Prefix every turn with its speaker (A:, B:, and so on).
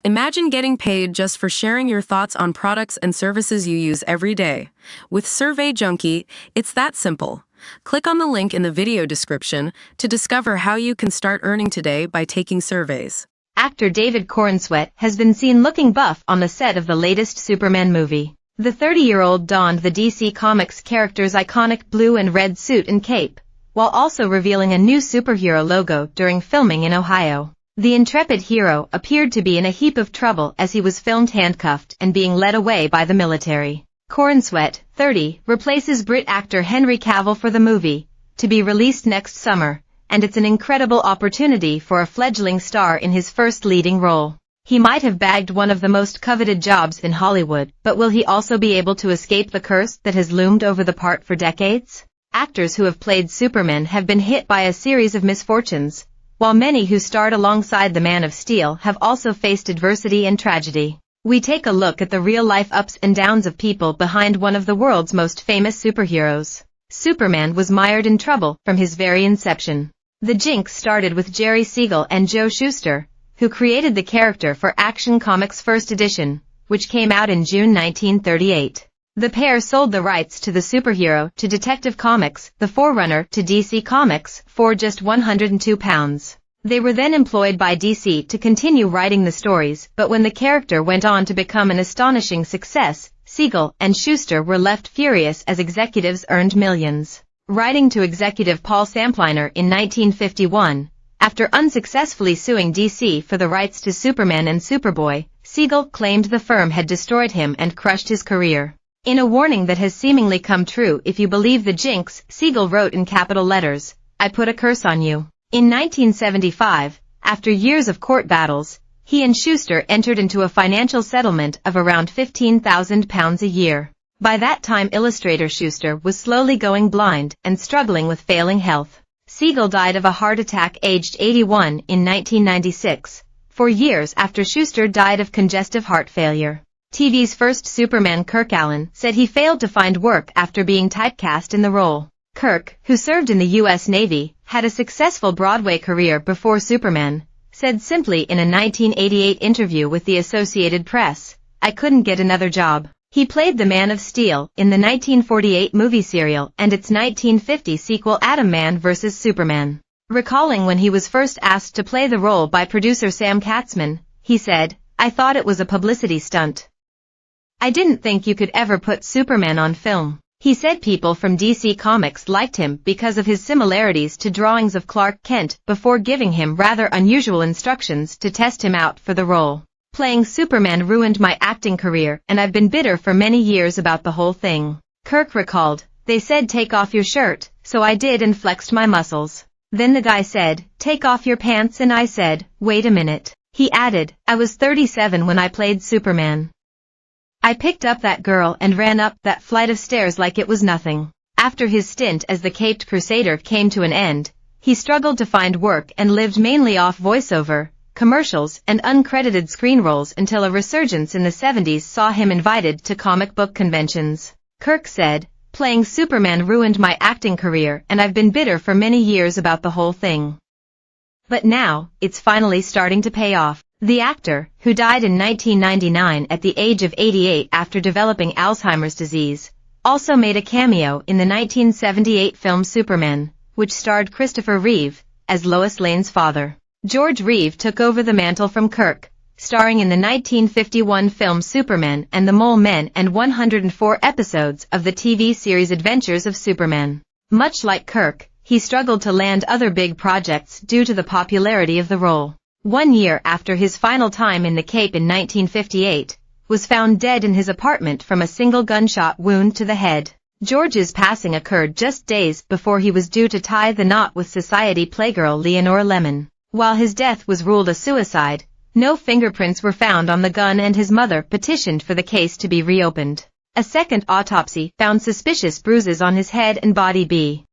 A: Imagine getting paid just for sharing your thoughts on products and services you use every day. With Survey Junkie, it's that simple. Click on the link in the video description to discover how you can start earning today by taking surveys.
B: Actor David Corenswet has been seen looking buff on the set of the latest Superman movie. The 30-year-old donned the DC Comics character's iconic blue and red suit and cape, while also revealing a new superhero logo during filming in Ohio. The intrepid hero appeared to be in a heap of trouble as he was filmed handcuffed and being led away by the military. Corenswet, 30, replaces Brit actor Henry Cavill for the movie, to be released next summer, and it's an incredible opportunity for a fledgling star in his first leading role. He might have bagged one of the most coveted jobs in Hollywood, but will he also be able to escape the curse that has loomed over the part for decades? Actors who have played Superman have been hit by a series of misfortunes, while many who starred alongside the Man of Steel have also faced adversity and tragedy. We take a look at the real-life ups and downs of people behind one of the world's most famous superheroes. Superman was mired in trouble from his very inception. The jinx started with Jerry Siegel and Joe Shuster, who created the character for Action Comics First Edition, which came out in June 1938. The pair sold the rights to the superhero to Detective Comics, the forerunner to DC Comics, for just £102. They were then employed by DC to continue writing the stories, but when the character went on to become an astonishing success, Siegel and Shuster were left furious as executives earned millions. Writing to executive Paul Sampliner in 1951, after unsuccessfully suing DC for the rights to Superman and Superboy, Siegel claimed the firm had destroyed him and crushed his career. In a warning that has seemingly come true if you believe the jinx, Siegel wrote in capital letters, "I put a curse on you." In 1975, after years of court battles, he and Shuster entered into a financial settlement of around £15,000 a year. By that time illustrator Shuster was slowly going blind and struggling with failing health. Siegel died of a heart attack aged 81 in 1996, 4 years after Shuster died of congestive heart failure. TV's first Superman Kirk Alyn said he failed to find work after being typecast in the role. Kirk, who served in the U.S. Navy, had a successful Broadway career before Superman, said simply in a 1988 interview with the Associated Press, "I couldn't get another job." He played the Man of Steel in the 1948 movie serial and its 1950 sequel Atom Man vs. Superman. Recalling when he was first asked to play the role by producer Sam Katzman, he said, "I thought it was a publicity stunt. I didn't think you could ever put Superman on film." He said people from DC Comics liked him because of his similarities to drawings of Clark Kent before giving him rather unusual instructions to test him out for the role. "Playing Superman ruined my acting career and I've been bitter for many years about the whole thing." Kirk recalled, "They said take off your shirt, so I did and flexed my muscles. Then the guy said, take off your pants and I said, wait a minute." He added, "I was 37 when I played Superman. I picked up that girl and ran up that flight of stairs like it was nothing." After his stint as the Caped Crusader came to an end, he struggled to find work and lived mainly off voiceover, commercials and uncredited screen roles until a resurgence in the 70s saw him invited to comic book conventions. Kirk said, "Playing Superman ruined my acting career and I've been bitter for many years about the whole thing. But now, it's finally starting to pay off." The actor, who died in 1999 at the age of 88 after developing Alzheimer's disease, also made a cameo in the 1978 film Superman, which starred Christopher Reeve as Lois Lane's father. George Reeve took over the mantle from Kirk, starring in the 1951 film Superman and the Mole Men and 104 episodes of the TV series Adventures of Superman. Much like Kirk, he struggled to land other big projects due to the popularity of the role. 1 year after his final time in the Cape in 1958, was found dead in his apartment from a single gunshot wound to the head. George's passing occurred just days before he was due to tie the knot with Society playgirl Leonore Lemon. While his death was ruled a suicide, no fingerprints were found on the gun and his mother petitioned for the case to be reopened. A second autopsy found suspicious bruises on his head and body.